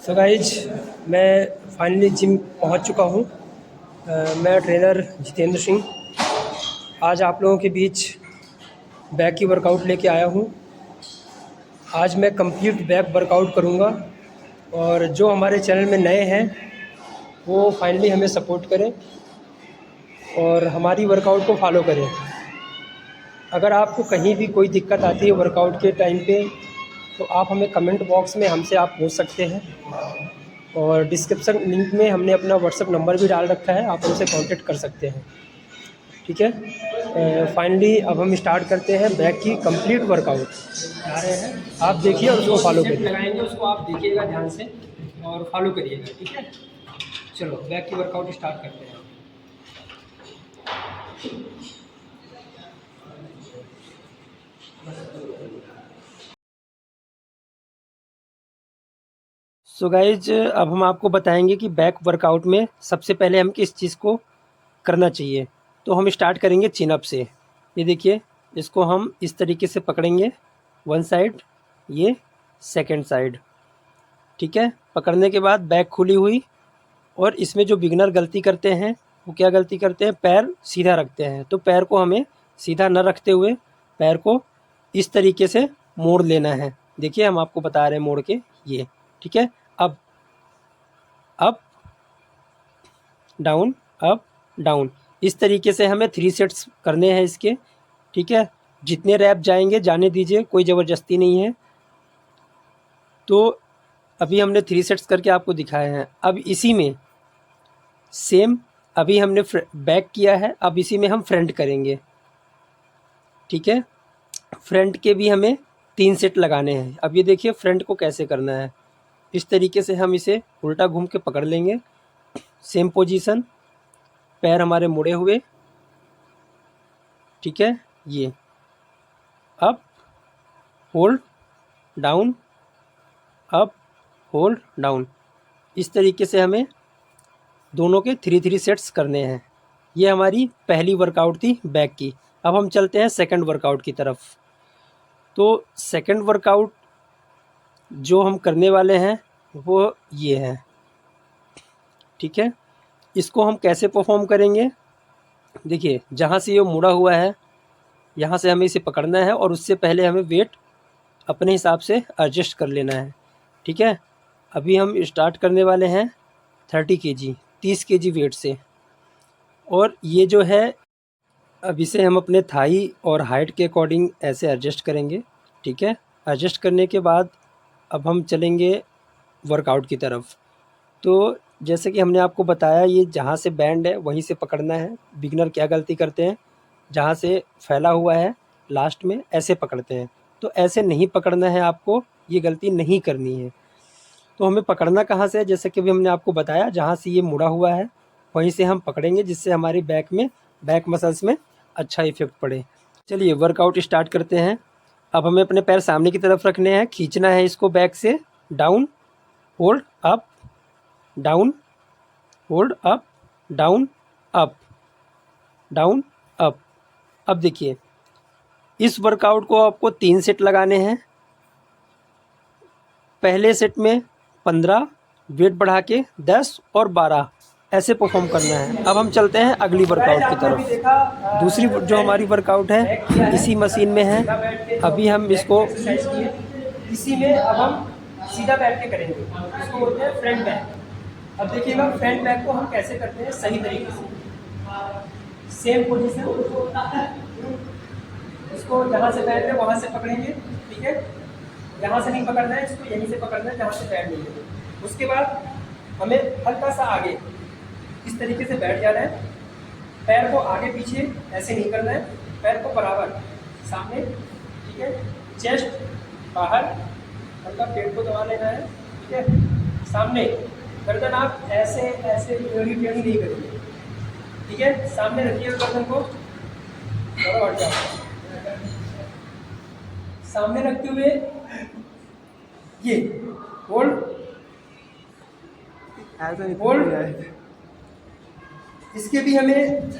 So guys मैं finally gym पहुंच चुका हूं। मैं ट्रेनर जितेंद्र सिंह आज आप लोगों के बीच बैक की वर्कआउट लेके आया हूं। आज मैं कंप्लीट बैक वर्कआउट करूंगा और जो हमारे चैनल में नए हैं वो फाइनली हमें सपोर्ट करें और हमारी वर्कआउट को फॉलो करें। अगर आपको कहीं भी कोई दिक्कत आती है वर्कआउट के टाइम पे तो आप हमें कमेंट बॉक्स में हमसे आप पूछ सकते हैं और डिस्क्रिप्शन लिंक में हमने अपना व्हाट्सएप नंबर भी डाल रखा है, आप हमसे कांटेक्ट कर सकते हैं। ठीक है, फाइनली अब हम स्टार्ट करते हैं बैक की कंप्लीट वर्कआउट। आ रहे हैं, आप देखिए और उसको फॉलो करिए। लगाएंगे उसको आप देखिएगा ध्यान से और फॉलो करिएगा। ठीक है, चलो बैक की वर्कआउट स्टार्ट करते हैं। सो गाइज अब हम आपको बताएंगे कि बैक वर्कआउट में सबसे पहले हम किस चीज़ को करना चाहिए। तो हम स्टार्ट करेंगे चिन अप से। ये देखिए, इसको हम इस तरीके से पकड़ेंगे, वन साइड, ये सेकंड साइड। ठीक है, पकड़ने के बाद बैक खुली हुई। और इसमें जो बिगनर गलती करते हैं वो क्या गलती करते हैं, पैर सीधा रखते हैं। तो पैर को हमें सीधा न रखते हुए पैर को इस तरीके से मोड़ लेना है। देखिए हम आपको बता रहे हैं मोड़ के, ये ठीक है। अब अप डाउन, अप डाउन, इस तरीके से हमें 3 सेट्स करने हैं इसके। ठीक है, जितने रैप जाएंगे जाने दीजिए, कोई ज़बरदस्ती नहीं है। तो अभी हमने 3 सेट्स करके आपको दिखाए हैं। अब इसी में सेम, अभी हमने बैक किया है, अब इसी में हम फ्रंट करेंगे। ठीक है, फ्रंट के भी हमें 3 सेट लगाने हैं। अब ये देखिए फ्रंट को कैसे करना है। इस तरीके से हम इसे उल्टा घूम के पकड़ लेंगे, सेम पोजीशन, पैर हमारे मुड़े हुए। ठीक है, ये up hold down, up hold down, इस तरीके से हमें दोनों के 3 सेट्स करने हैं। ये हमारी पहली वर्कआउट थी बैक की। अब हम चलते हैं सेकंड वर्कआउट की तरफ। तो सेकंड वर्कआउट जो हम करने वाले हैं वो ये है। ठीक है, इसको हम कैसे परफॉर्म करेंगे, देखिए जहाँ से ये मुड़ा हुआ है यहाँ से हमें इसे पकड़ना है और उससे पहले हमें वेट अपने हिसाब से एडजस्ट कर लेना है। ठीक है, अभी हम स्टार्ट करने वाले हैं 30 kg, 30 kg वेट से। और ये जो है, अब इसे हम अपने थाई और हाइट के अकॉर्डिंग ऐसे एडजस्ट करेंगे। ठीक है, एडजस्ट करने के बाद अब हम चलेंगे वर्कआउट की तरफ। तो जैसे कि हमने आपको बताया, ये जहाँ से बैंड है वहीं से पकड़ना है। बिगनर क्या गलती करते हैं, जहाँ से फैला हुआ है लास्ट में ऐसे पकड़ते हैं। तो ऐसे नहीं पकड़ना है आपको, ये गलती नहीं करनी है। तो हमें पकड़ना कहाँ से है, जैसे कि अभी हमने आपको बताया, जहाँ से ये मुड़ा हुआ है वहीं से हम पकड़ेंगे, जिससे हमारी बैक में, बैक मसल्स में अच्छा इफेक्ट पड़े। चलिए वर्कआउट स्टार्ट करते हैं। अब हमें अपने पैर सामने की तरफ रखने हैं, खींचना है इसको बैक से, down hold up down, hold up down up down up. अब देखिए इस वर्कआउट को आपको 3 सेट लगाने हैं। पहले सेट में 15, वेट बढ़ा के 10 और 12 ऐसे परफॉर्म करना है। अब हम चलते हैं अगली वर्कआउट की तरफ। दूसरी जो हमारी वर्कआउट है इसी मशीन में है। अभी हम इसको इसी में अब हम सीधा बैठ के करेंगे, इसको बोलते हैं फ्रंट बैक। अब देखिएगा फ्रंट बैक को हम कैसे करते हैं सही तरीके से। सेम पोजीशन, इसको जहाँ से बैठ है वहाँ से पकड़ेंगे। ठीक है, यहाँ से नहीं पकड़ना है, इसको यहीं से पकड़ना है जहाँ से बैठ नहीं है। उसके बाद हमें हल्का सा आगे इस तरीके से बैठ जाना है। पैर को आगे पीछे ऐसे नहीं करना है, पैर को बराबर सामने। ठीक है, चेस्ट बाहर, हल्का पेट को दबा लेना है। ठीक है, सामने गर्दन आप ऐसे ऐसे टेढ़ी टेढ़ी नहीं करेंगे। ठीक है, सामने रखिएगा गर्दन को, थोड़ा हट जाओ, सामने रखते हुए ये होल्ड होल्ड। इसके भी हमें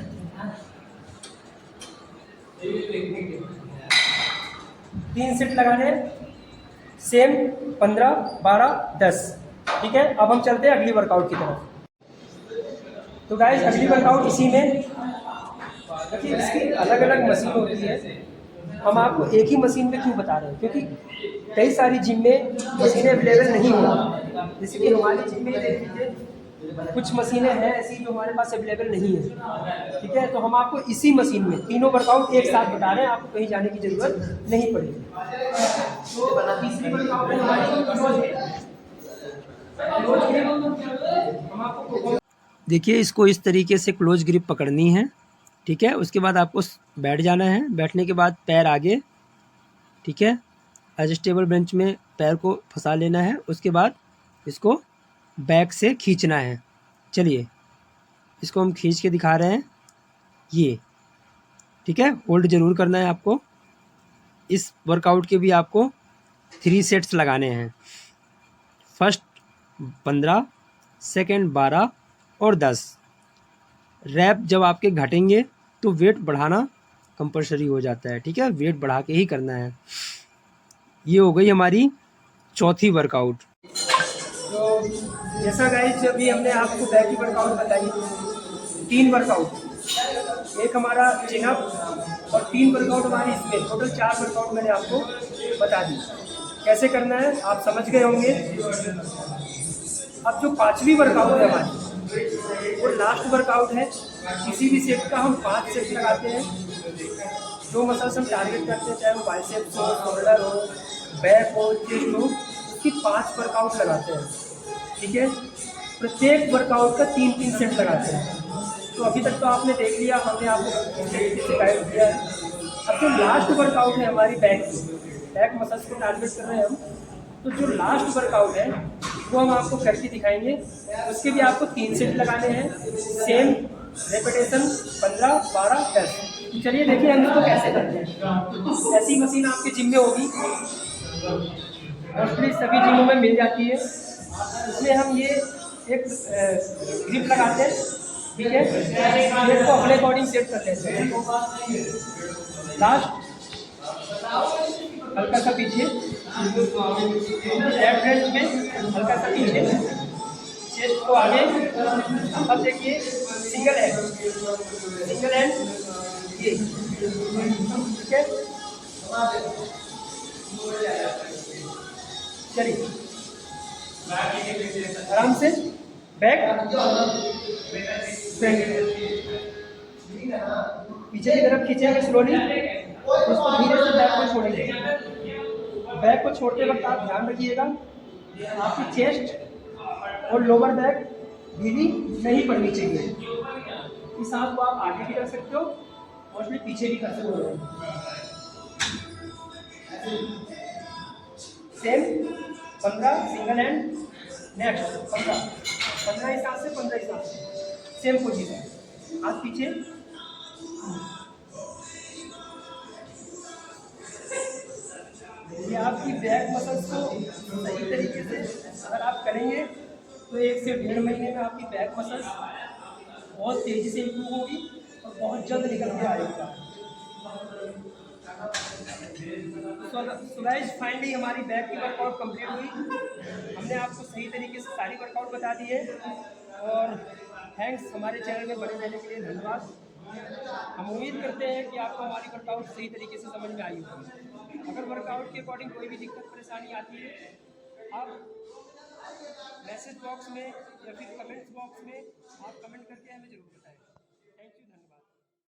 3 सेट लगाने हैं, सेम 15, 12, 10। ठीक है, अब हम चलते हैं अगली वर्कआउट की तरफ। तो गाइस अगली वर्कआउट इसी में, देखिए इसकी अलग अलग मशीन होती है। हम आपको एक ही मशीन पे क्यों बता रहे हैं, क्योंकि कई सारी जिम में मशीनें अवेलेबल नहीं होती। जैसे कि हमारी जिम में देख लीजिए कुछ मशीनें हैं ऐसी जो हमारे पास अवेलेबल नहीं है। ठीक है, तो हम आपको इसी मशीन में तीनों वर्कआउट एक साथ बता रहे हैं, आपको कहीं जाने की जरूरत नहीं पड़ेगी। तो तीसरी वर्कआउट है हमारी क्लोज ग्रिप। देखिए इसको इस तरीके से क्लोज ग्रिप पकड़नी है। ठीक है, उसके बाद आपको बैठ जाना है। बैठने के बाद पैर आगे, ठीक है, एडजस्टेबल बेंच में पैर को फंसा लेना है। उसके बाद इसको बैक से खींचना है। चलिए इसको हम खींच के दिखा रहे हैं, ये ठीक है। होल्ड जरूर करना है आपको। इस वर्कआउट के भी आपको 3 सेट्स लगाने हैं। फर्स्ट 15, सेकेंड 12 और 10। रैप जब आपके घटेंगे तो वेट बढ़ाना कंपलसरी हो जाता है। ठीक है, वेट बढ़ा के ही करना है। ये हो गई हमारी चौथी वर्कआउट। तो जैसा गाइस अभी हमने आपको बैक की वर्कआउट बताई, 3 वर्कआउट, एक हमारा चिनअप और 3 वर्कआउट हमारी इसमें, टोटल 4 वर्कआउट मैंने आपको बता दी। कैसे करना है आप समझ गए होंगे। अब जो 5वीं वर्कआउट है हमारी, वो लास्ट वर्कआउट है। किसी भी सेट का हम 5 सेट लगाते हैं। जो मसल्स हम टारगेट करते हैं, चाहे वो बाइसेप्स हो, शोल्डर हो, बैक हो, चेस्ट हो, उसकी 5 वर्कआउट लगाते हैं। ठीक है, प्रत्येक वर्कआउट का 3-3 सेट लगाते हैं। तो अभी तक तो आपने देख लिया, हमने आपको इस तरीके से गाइड किया है। अब जो लास्ट वर्कआउट है हमारी बैक मसल्स को टारगेट कर रहे हैं हम, तो जो लास्ट वर्कआउट है वो हम आपको करके दिखाएंगे। उसके भी आपको 3 सेट लगाने हैं, सेम रेपिटेशन 15, 12, 10। चलिए देखिए हम इसको कैसे करते हैं। ऐसी मशीन आपके जिम में होगी, मोस्टली सभी जिमों में मिल जाती है। इसमें हम ये एक ग्रिप लगाते हैं। ठीक है, वेट को अपने अकॉर्डिंग सेट कर लेते हैं। लास्ट हल्का सा पीछे, लेफ्ट हैंड में हल्का सा पीछे, चेस्ट को आगे। अब देखिए सिंगल हैंड ये, ठीक है। चलिए आराम से बैक पीछे की तरफ खींचेंगे स्लोली, उसको धीरे से बैक को छोड़ेंगे। बैक को छोड़ते वक्त आप ध्यान रखिएगा आपकी चेस्ट और लोअर बैक ढीली नहीं पड़नी चाहिए। इस हाथ को आप आगे भी कर सकते हो और फिर पीछे भी कर सकते हो। सेम 15 सिंगल हैंड, नेक्स्ट 15 इस हाथ से, 15 इस हाथ से, सेम पोजीशन, हाथ पीछे। ये आपकी बैक मसल्स को सही तरीके से अगर आप करेंगे तो 1 से 1.5 महीने में आपकी बैक मसल्स बहुत तेज़ी से इम्प्रूव होगी और बहुत जल्द निकल के आएगा। सो गाइस फाइनली हमारी बैक की वर्कआउट कंप्लीट हुई। हमने आपको सही तरीके से सारी वर्कआउट बता दी है। और थैंक्स हमारे चैनल में बने रहने के लिए, धन्यवाद। हम उम्मीद करते हैं कि आपको हमारी वर्कआउट सही तरीके से समझ में आई होगी। अगर वर्कआउट के अकॉर्डिंग कोई भी दिक्कत परेशानी आती है, आप मैसेज बॉक्स में या फिर कमेंट्स बॉक्स में आप कमेंट करके हमें जरूर बताएं। थैंक यू, धन्यवाद।